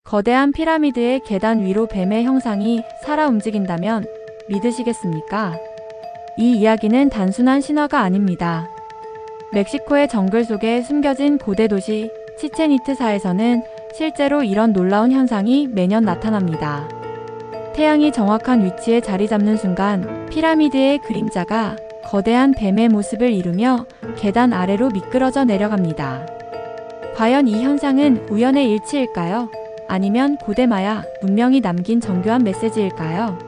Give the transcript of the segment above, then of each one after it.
거대한 피라미드의 계단 위로 뱀의 형상이 살아 움직인다면 믿으시겠습니까? 이 이야기는 단순한 신화가 아닙니다. 멕시코의 정글 속에 숨겨진 고대 도시 치첸 이트사에서는 실제로 이런 놀라운 현상이 매년 나타납니다. 태양이 정확한 위치에 자리 잡는 순간 피라미드의 그림자가 거대한 뱀의 모습을 이루며 계단 아래로 미끄러져 내려갑니다. 과연 이 현상은 우연의 일치일까요? 아니면 고대 마야 문명이 남긴 정교한 메시지일까요?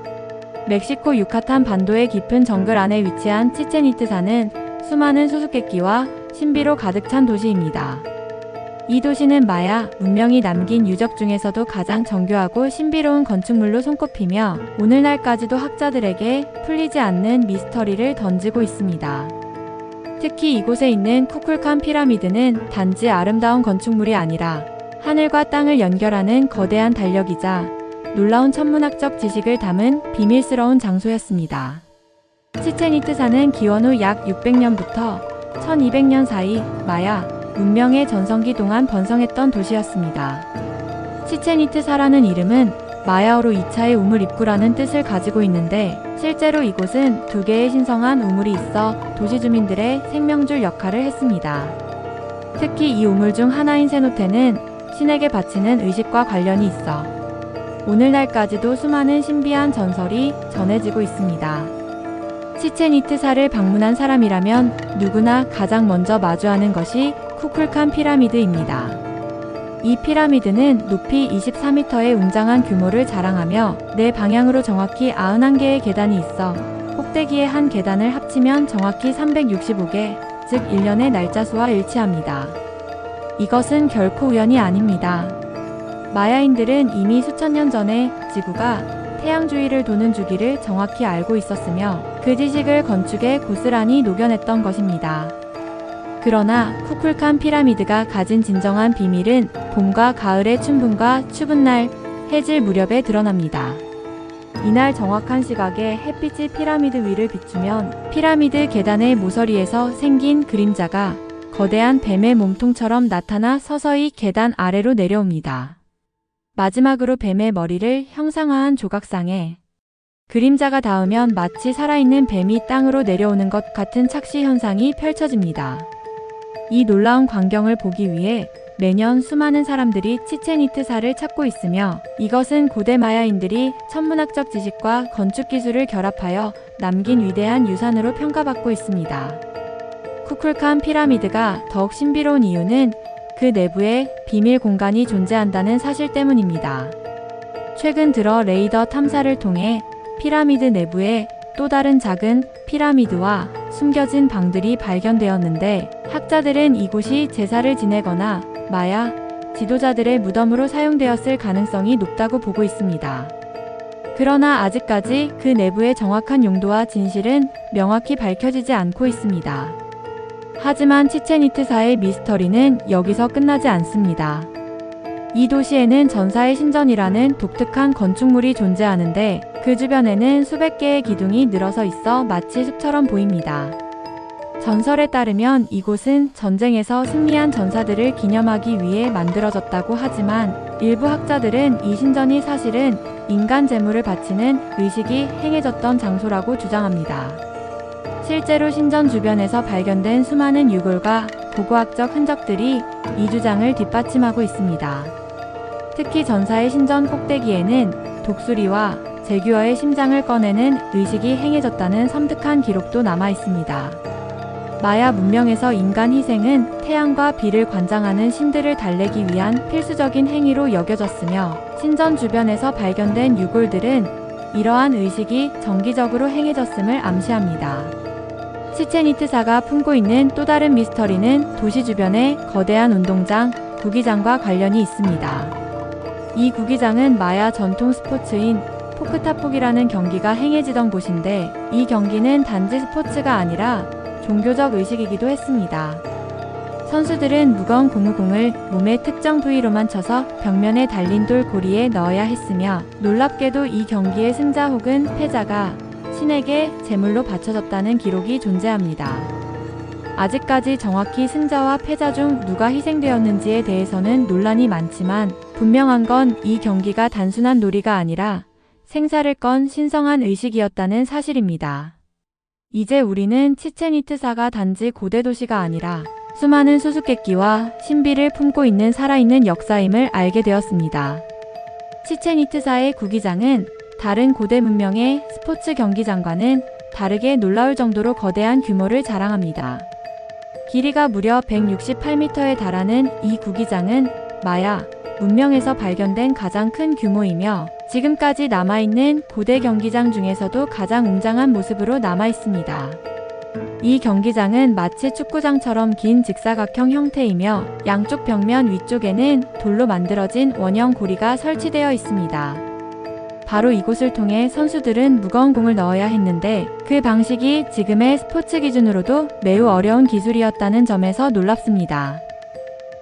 멕시코 유카탄 반도의 깊은 정글 안에 위치한 치첸 이트사는 수많은 수수께끼와 신비로 가득 찬 도시입니다. 이 도시는 마야 문명이 남긴 유적 중에서도 가장 정교하고 신비로운 건축물로 손꼽히며 오늘날까지도 학자들에게 풀리지 않는 미스터리를 던지고 있습니다. 특히 이곳에 있는 쿠쿨칸 피라미드는 단지 아름다운 건축물이 아니라 하늘과 땅을 연결하는 거대한 달력이자 놀라운 천문학적 지식을 담은 비밀스러운 장소였습니다. 치첸 이트사는 기원 후 약 600년부터 1200년 사이 마야 문명의 전성기 동안 번성했던 도시였습니다. 치첸 이트사라는 이름은 마야어로 2차의 우물 입구라는 뜻을 가지고 있는데 실제로 이곳은 두 개의 신성한 우물이 있어 도시 주민들의 생명줄 역할을 했습니다. 특히 이 우물 중 하나인 세노테는 신에게 바치는 의식과 관련이 있어 오늘날까지도 수많은 신비한 전설이 전해지고 있습니다. 치첸 이트사를 방문한 사람이라면 누구나 가장 먼저 마주하는 것이 쿠쿨칸 피라미드입니다. 이 피라미드는 높이 24m의 웅장한 규모를 자랑하며 네 방향으로 정확히 91개의 계단이 있어 꼭대기의 한 계단을 합치면 정확히 365개, 즉 1년의 날짜 수와 일치합니다. 이것은 결코 우연이 아닙니다. 마야인들은 이미 수천 년 전에 지구가 태양 주위를 도는 주기를 정확히 알고 있었으며 그 지식을 건축에 고스란히 녹여냈던 것입니다. 그러나 쿠쿨칸 피라미드가 가진 진정한 비밀은 봄과 가을의 춘분과 추운 날, 해질 무렵에 드러납니다. 이날 정확한 시각에 햇빛이 피라미드 위를 비추면 피라미드 계단의 모서리에서 생긴 그림자가 거대한 뱀의 몸통처럼 나타나 서서히 계단 아래로 내려옵니다. 마지막으로 뱀의 머리를 형상화한 조각상에 그림자가 닿으면 마치 살아있는 뱀이 땅으로 내려오는 것 같은 착시 현상이 펼쳐집니다. 이 놀라운 광경을 보기 위해 매년 수많은 사람들이 치첸 이트사를 찾고 있으며 이것은 고대 마야인들이 천문학적 지식과 건축 기술을 결합하여 남긴 위대한 유산으로 평가받고 있습니다. 쿠쿨칸 피라미드가 더욱 신비로운 이유는 그 내부에 비밀 공간이 존재한다는 사실 때문입니다. 최근 들어 레이더 탐사를 통해 피라미드 내부에 또 다른 작은 피라미드와 숨겨진 방들이 발견되었는데 학자들은 이곳이 제사를 지내거나 마야 지도자들의 무덤으로 사용되었을 가능성이 높다고 보고 있습니다. 그러나 아직까지 그 내부의 정확한 용도와 진실은 명확히 밝혀지지 않고 있습니다. 하지만 치첸 이트사의 미스터리는 여기서 끝나지 않습니다. 이 도시에는 전사의 신전이라는 독특한 건축물이 존재하는데 그 주변에는 수백 개의 기둥이 늘어서 있어 마치 숲처럼 보입니다. 전설에 따르면 이곳은 전쟁에서 승리한 전사들을 기념하기 위해 만들어졌다고 하지만 일부 학자들은 이 신전이 사실은 인간 제물을 바치는 의식이 행해졌던 장소라고 주장합니다. 실제로 신전 주변에서 발견된 수많은 유골과 고고학적 흔적들이 이 주장을 뒷받침하고 있습니다. 특히 전사의 신전 꼭대기에는 독수리와 제규어의 심장을 꺼내는 의식이 행해졌다는 섬뜩한 기록도 남아 있습니다. 마야 문명에서 인간 희생은 태양과 비를 관장하는 신들을 달래기 위한 필수적인 행위로 여겨졌으며 신전 주변에서 발견된 유골들은 이러한 의식이 정기적으로 행해졌음을 암시합니다. 치첸 이트사가 품고 있는 또 다른 미스터리는 도시 주변의 거대한 운동장, 구기장과 관련이 있습니다. 이 구기장은 마야 전통 스포츠인 포크타폭이라는 경기가 행해지던 곳인데 이 경기는 단지 스포츠가 아니라 종교적 의식이기도 했습니다. 선수들은 무거운 고무공을 몸의 특정 부위로만 쳐서 벽면에 달린 돌 고리에 넣어야 했으며 놀랍게도 이 경기의 승자 혹은 패자가 신에게 제물로 바쳐졌다는 기록이 존재합니다. 아직까지 정확히 승자와 패자 중 누가 희생되었는지에 대해서는 논란이 많지만 분명한 건 이 경기가 단순한 놀이가 아니라 생사를 건 신성한 의식이었다는 사실입니다. 이제 우리는 치첸 이트사가 단지 고대 도시가 아니라 수많은 수수께끼와 신비를 품고 있는 살아있는 역사임을 알게 되었습니다. 치첸 이트사의 구기장은 다른 고대 문명의 스포츠 경기장과는 다르게 놀라울 정도로 거대한 규모를 자랑합니다. 길이가 무려 168m에 달하는 이 구기장은 마야 문명에서 발견된 가장 큰 규모이며 지금까지 남아있는 고대 경기장 중에서도 가장 웅장한 모습으로 남아있습니다. 이 경기장은 마치 축구장처럼 긴 직사각형 형태이며 양쪽 벽면 위쪽에는 돌로 만들어진 원형 고리가 설치되어 있습니다. 바로 이곳을 통해 선수들은 무거운 공을 넣어야 했는데 그 방식이 지금의 스포츠 기준으로도 매우 어려운 기술이었다는 점에서 놀랍습니다.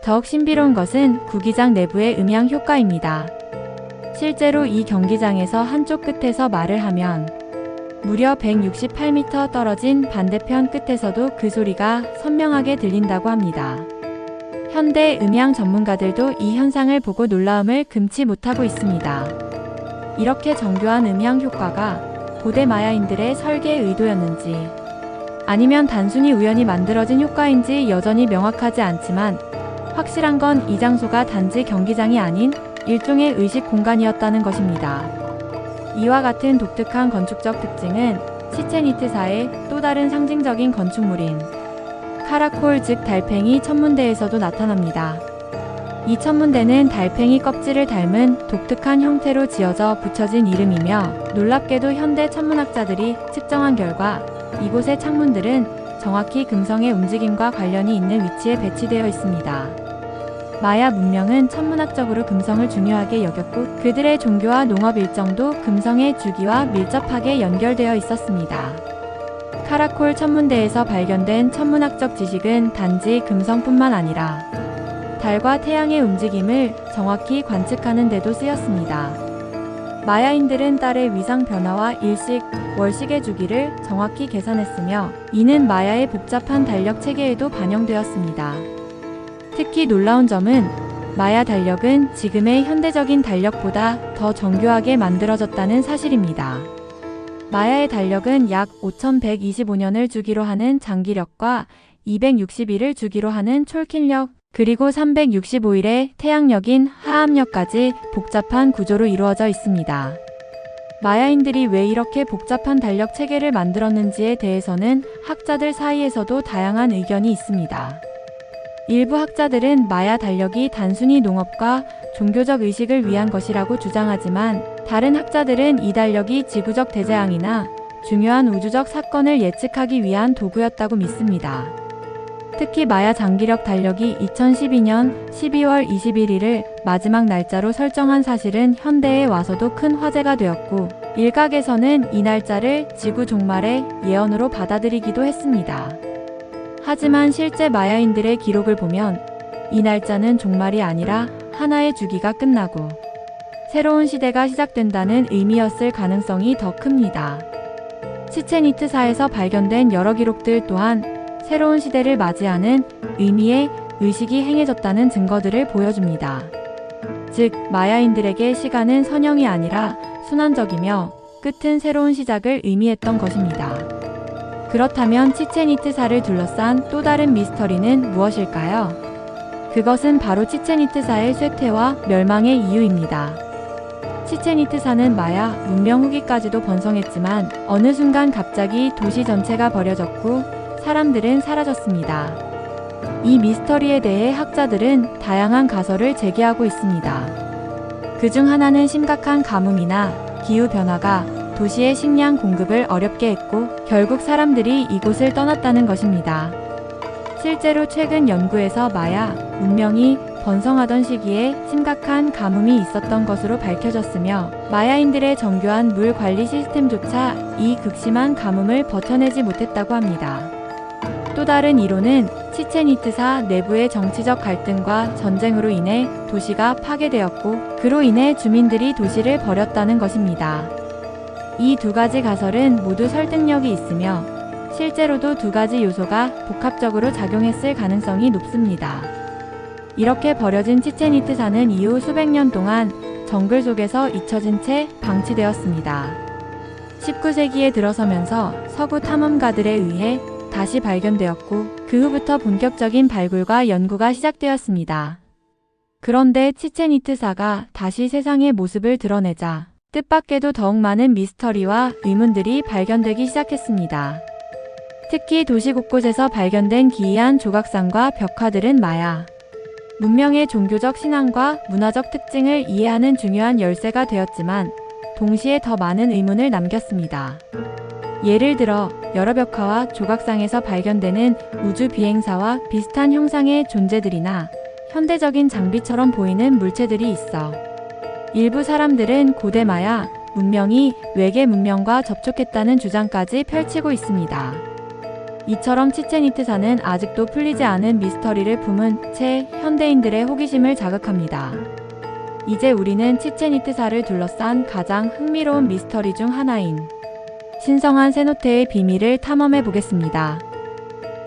더욱 신비로운 것은 구기장 내부의 음향 효과입니다. 실제로 이 경기장에서 한쪽 끝에서 말을 하면 무려 168m 떨어진 반대편 끝에서도 그 소리가 선명하게 들린다고 합니다. 현대 음향 전문가들도 이 현상을 보고 놀라움을 금치 못하고 있습니다. 이렇게 정교한 음향 효과가 고대 마야인들의 설계 의도였는지 아니면 단순히 우연히 만들어진 효과인지 여전히 명확하지 않지만 확실한 건 이 장소가 단지 경기장이 아닌 일종의 의식 공간이었다는 것입니다. 이와 같은 독특한 건축적 특징은 치첸 이트사의 또 다른 상징적인 건축물인 카라콜 즉 달팽이 천문대에서도 나타납니다. 이 천문대는 달팽이 껍질을 닮은 독특한 형태로 지어져 붙여진 이름이며 놀랍게도 현대 천문학자들이 측정한 결과 이곳의 창문들은 정확히 금성의 움직임과 관련이 있는 위치에 배치되어 있습니다. 마야 문명은 천문학적으로 금성을 중요하게 여겼고 그들의 종교와 농업 일정도 금성의 주기와 밀접하게 연결되어 있었습니다. 카라콜 천문대에서 발견된 천문학적 지식은 단지 금성뿐만 아니라 달과 태양의 움직임을 정확히 관측하는 데도 쓰였습니다. 마야인들은 달의 위상 변화와 일식, 월식의 주기를 정확히 계산했으며 이는 마야의 복잡한 달력 체계에도 반영되었습니다. 특히 놀라운 점은 마야 달력은 지금의 현대적인 달력보다 더 정교하게 만들어졌다는 사실입니다. 마야의 달력은 약 5125년을 주기로 하는 장기력과 260일을 주기로 하는 촐킨력, 그리고 365일의 태양력인 하암력까지 복잡한 구조로 이루어져 있습니다. 마야인들이 왜 이렇게 복잡한 달력 체계를 만들었는지에 대해서는 학자들 사이에서도 다양한 의견이 있습니다. 일부 학자들은 마야 달력이 단순히 농업과 종교적 의식을 위한 것이라고 주장하지만 다른 학자들은 이 달력이 지구적 대재앙이나 중요한 우주적 사건을 예측하기 위한 도구였다고 믿습니다. 특히 마야 장기력 달력이 2012년 12월 21일을 마지막 날짜로 설정한 사실은 현대에 와서도 큰 화제가 되었고 일각에서는 이 날짜를 지구 종말의 예언으로 받아들이기도 했습니다. 하지만 실제 마야인들의 기록을 보면 이 날짜는 종말이 아니라 하나의 주기가 끝나고 새로운 시대가 시작된다는 의미였을 가능성이 더 큽니다. 치첸 이트사에서 발견된 여러 기록들 또한 새로운 시대를 맞이하는 의미의 의식이 행해졌다는 증거들을 보여줍니다. 즉, 마야인들에게 시간은 선형이 아니라 순환적이며 끝은 새로운 시작을 의미했던 것입니다. 그렇다면 치첸 이트사를 둘러싼 또 다른 미스터리는 무엇일까요? 그것은 바로 치첸 이트사의 쇠퇴와 멸망의 이유입니다. 치첸 이트사는 마야 문명 후기까지도 번성했지만 어느 순간 갑자기 도시 전체가 버려졌고 사람들은 사라졌습니다. 이 미스터리에 대해 학자들은 다양한 가설을 제기하고 있습니다. 그중 하나는 심각한 가뭄이나 기후변화가 도시의 식량 공급을 어렵게 했고 결국 사람들이 이곳을 떠났다는 것입니다. 실제로 최근 연구에서 마야 문명이 번성하던 시기에 심각한 가뭄이 있었던 것으로 밝혀졌으며 마야인들의 정교한 물 관리 시스템조차 이 극심한 가뭄을 버텨내지 못했다고 합니다. 또 다른 이론은 치첸 이트사 내부의 정치적 갈등과 전쟁으로 인해 도시가 파괴되었고 그로 인해 주민들이 도시를 버렸다는 것입니다. 이 두 가지 가설은 모두 설득력이 있으며 실제로도 두 가지 요소가 복합적으로 작용했을 가능성이 높습니다. 이렇게 버려진 치첸 이트사는 이후 수백 년 동안 정글 속에서 잊혀진 채 방치되었습니다. 19세기에 들어서면서 서구 탐험가들에 의해 다시 발견되었고 그 후부터 본격적인 발굴과 연구가 시작되었습니다. 그런데 치첸 이트사가 다시 세상의 모습을 드러내자 뜻밖에도 더욱 많은 미스터리와 의문들이 발견되기 시작했습니다. 특히 도시 곳곳에서 발견된 기이한 조각상과 벽화들은 마야 문명의 종교적 신앙과 문화적 특징을 이해하는 중요한 열쇠가 되었지만 동시에 더 많은 의문을 남겼습니다. 예를 들어 여러 벽화와 조각상에서 발견되는 우주 비행사와 비슷한 형상의 존재들이나 현대적인 장비처럼 보이는 물체들이 있어 일부 사람들은 고대 마야 문명이 외계 문명과 접촉했다는 주장까지 펼치고 있습니다. 이처럼 치첸 이트사는 아직도 풀리지 않은 미스터리를 품은 채 현대인들의 호기심을 자극합니다. 이제 우리는 치첸 이트사를 둘러싼 가장 흥미로운 미스터리 중 하나인 신성한 세노테의 비밀을 탐험해 보겠습니다.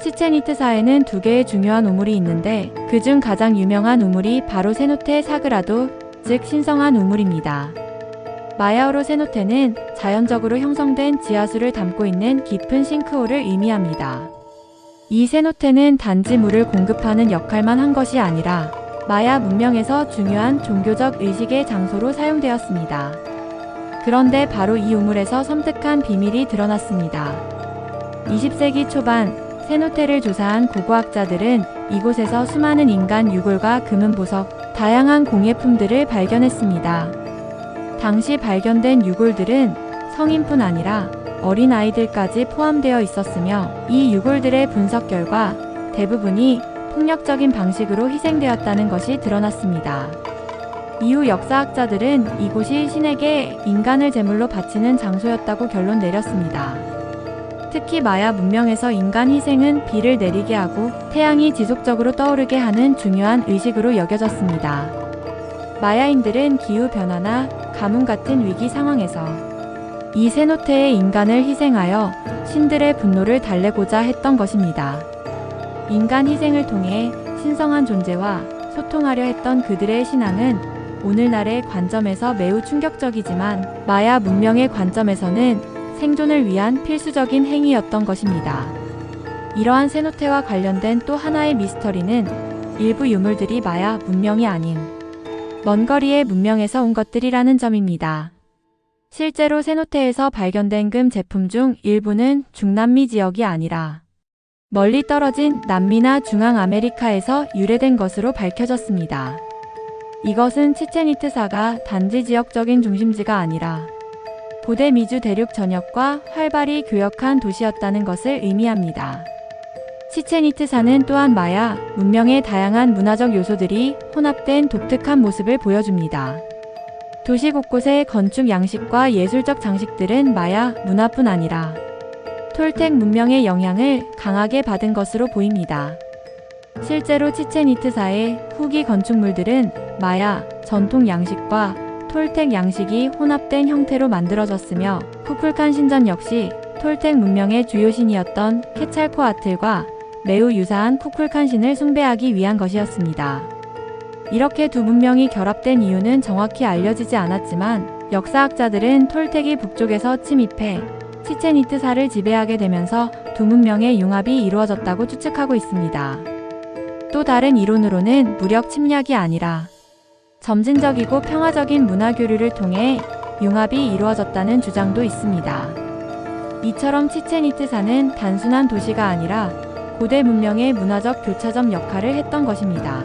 치첸 이트사에는 두 개의 중요한 우물이 있는데 그중 가장 유명한 우물이 바로 세노테 사그라도, 즉 신성한 우물입니다. 마야어로 세노테는 자연적으로 형성된 지하수를 담고 있는 깊은 싱크홀을 의미합니다. 이 세노테는 단지 물을 공급하는 역할만 한 것이 아니라 마야 문명에서 중요한 종교적 의식의 장소로 사용되었습니다. 그런데 바로 이 우물에서 섬뜩한 비밀이 드러났습니다. 20세기 초반 세노테를 조사한 고고학자들은 이곳에서 수많은 인간 유골과 금은 보석, 다양한 공예품들을 발견했습니다. 당시 발견된 유골들은 성인뿐 아니라 어린아이들까지 포함되어 있었으며 이 유골들의 분석 결과 대부분이 폭력적인 방식으로 희생되었다는 것이 드러났습니다. 이후 역사학자들은 이곳이 신에게 인간을 제물로 바치는 장소였다고 결론 내렸습니다. 특히 마야 문명에서 인간 희생은 비를 내리게 하고 태양이 지속적으로 떠오르게 하는 중요한 의식으로 여겨졌습니다. 마야인들은 기후변화나 가뭄 같은 위기 상황에서 이 세노테의 인간을 희생하여 신들의 분노를 달래고자 했던 것입니다. 인간 희생을 통해 신성한 존재와 소통하려 했던 그들의 신앙은 오늘날의 관점에서 매우 충격적이지만 마야 문명의 관점에서는 생존을 위한 필수적인 행위였던 것입니다. 이러한 세노테와 관련된 또 하나의 미스터리는 일부 유물들이 마야 문명이 아닌 먼 거리의 문명에서 온 것들이라는 점입니다. 실제로 세노테에서 발견된 금 제품 중 일부는 중남미 지역이 아니라 멀리 떨어진 남미나 중앙아메리카에서 유래된 것으로 밝혀졌습니다. 이것은 치첸 이트사가 단지 지역적인 중심지가 아니라 고대 미주 대륙 전역과 활발히 교역한 도시였다는 것을 의미합니다. 치첸 이트사는 또한 마야 문명의 다양한 문화적 요소들이 혼합된 독특한 모습을 보여줍니다. 도시 곳곳의 건축 양식과 예술적 장식들은 마야 문화뿐 아니라 톨텍 문명의 영향을 강하게 받은 것으로 보입니다. 실제로 치첸 이트사의 후기 건축물들은 마야 전통 양식과 톨텍 양식이 혼합된 형태로 만들어졌으며 쿠쿨칸 신전 역시 톨텍 문명의 주요 신이었던 케찰코아틀과 매우 유사한 쿠쿨칸 신을 숭배하기 위한 것이었습니다. 이렇게 두 문명이 결합된 이유는 정확히 알려지지 않았지만 역사학자들은 톨텍이 북쪽에서 침입해 치첸 이트사를 지배하게 되면서 두 문명의 융합이 이루어졌다고 추측하고 있습니다. 또 다른 이론으로는 무력 침략이 아니라 점진적이고 평화적인 문화 교류를 통해 융합이 이루어졌다는 주장도 있습니다. 이처럼 치첸 이트사는 단순한 도시가 아니라 고대 문명의 문화적 교차점 역할을 했던 것입니다.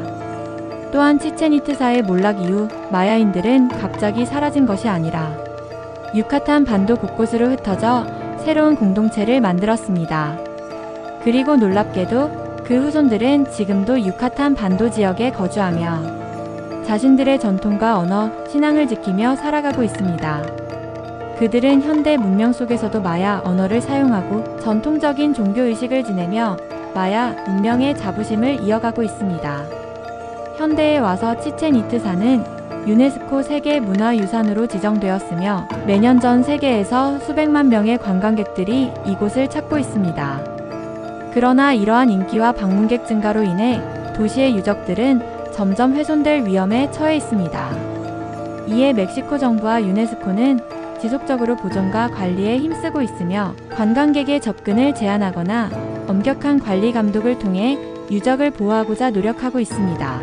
또한 치첸 이트사의 몰락 이후 마야인들은 갑자기 사라진 것이 아니라 유카탄 반도 곳곳으로 흩어져 새로운 공동체를 만들었습니다. 그리고 놀랍게도 그 후손들은 지금도 유카탄 반도 지역에 거주하며 자신들의 전통과 언어, 신앙을 지키며 살아가고 있습니다. 그들은 현대 문명 속에서도 마야 언어를 사용하고 전통적인 종교의식을 지내며 마야 문명의 자부심을 이어가고 있습니다. 현대에 와서 치첸 이트사는 유네스코 세계문화유산으로 지정되었으며 매년 전 세계에서 수백만 명의 관광객들이 이곳을 찾고 있습니다. 그러나 이러한 인기와 방문객 증가로 인해 도시의 유적들은 점점 훼손될 위험에 처해 있습니다. 이에 멕시코 정부와 유네스코는 지속적으로 보존과 관리에 힘쓰고 있으며 관광객의 접근을 제한하거나 엄격한 관리 감독을 통해 유적을 보호하고자 노력하고 있습니다.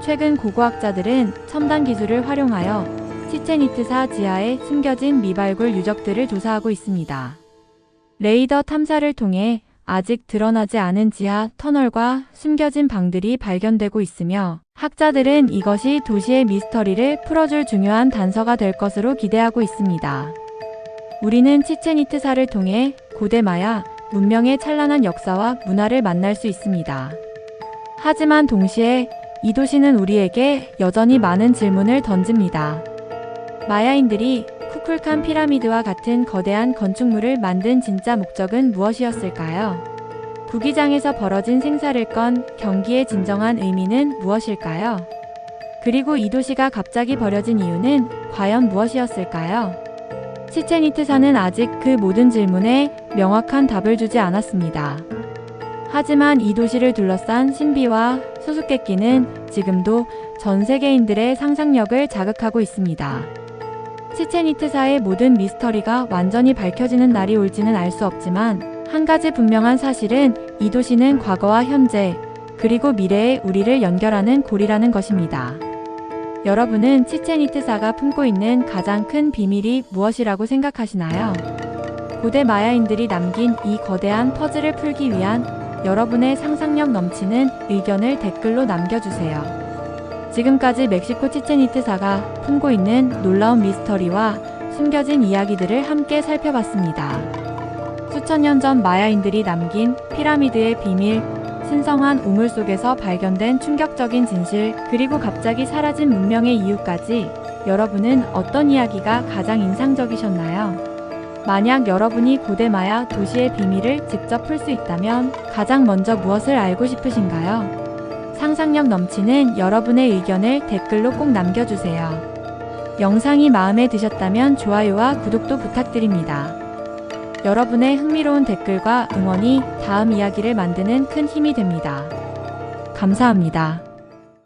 최근 고고학자들은 첨단 기술을 활용하여 치첸이트사 지하에 숨겨진 미발굴 유적들을 조사하고 있습니다. 레이더 탐사를 통해 아직 드러나지 않은 지하 터널과 숨겨진 방들이 발견되고 있으며 학자들은 이것이 도시의 미스터리를 풀어줄 중요한 단서가 될 것으로 기대하고 있습니다. 우리는 치첸이트사를 통해 고대 마야 문명의 찬란한 역사와 문화를 만날 수 있습니다. 하지만 동시에 이 도시는 우리에게 여전히 많은 질문을 던집니다. 마야인들이 쿠쿨칸 피라미드와 같은 거대한 건축물을 만든 진짜 목적은 무엇이었을까요? 구기장에서 벌어진 생사를 경기의 진정한 의미는 무엇일까요? 그리고 이 도시가 갑자기 버려진 이유는 과연 무엇이었을까요? 치첸이트사는 아직 그 모든 질문에 명확한 답을 주지 않았습니다. 하지만 이 도시를 둘러싼 신비와 수수께끼는 지금도 전 세계인들의 상상력을 자극하고 있습니다. 치첸이트사의 모든 미스터리가 완전히 밝혀지는 날이 올지는 알 수 없지만 한 가지 분명한 사실은 이 도시는 과거와 현재 그리고 미래의 우리를 연결하는 고리라는 것입니다. 여러분은 치첸이트사가 품고 있는 가장 큰 비밀이 무엇이라고 생각하시나요? 고대 마야인들이 남긴 이 거대한 퍼즐을 풀기 위한 여러분의 상상력 넘치는 의견을 댓글로 남겨주세요. 지금까지 멕시코 치첸이트사가 품고 있는 놀라운 미스터리와 숨겨진 이야기들을 함께 살펴봤습니다. 수천 년 전 마야인들이 남긴 피라미드의 비밀, 신성한 우물 속에서 발견된 충격적인 진실, 그리고 갑자기 사라진 문명의 이유까지 여러분은 어떤 이야기가 가장 인상적이셨나요? 만약 여러분이 고대 마야 도시의 비밀을 직접 풀 수 있다면 가장 먼저 무엇을 알고 싶으신가요? 상상력 넘치는 여러분의 의견을 댓글로 꼭 남겨주세요. 영상이 마음에 드셨다면 좋아요와 구독도 부탁드립니다. 여러분의 흥미로운 댓글과 응원이 다음 이야기를 만드는 큰 힘이 됩니다. 감사합니다.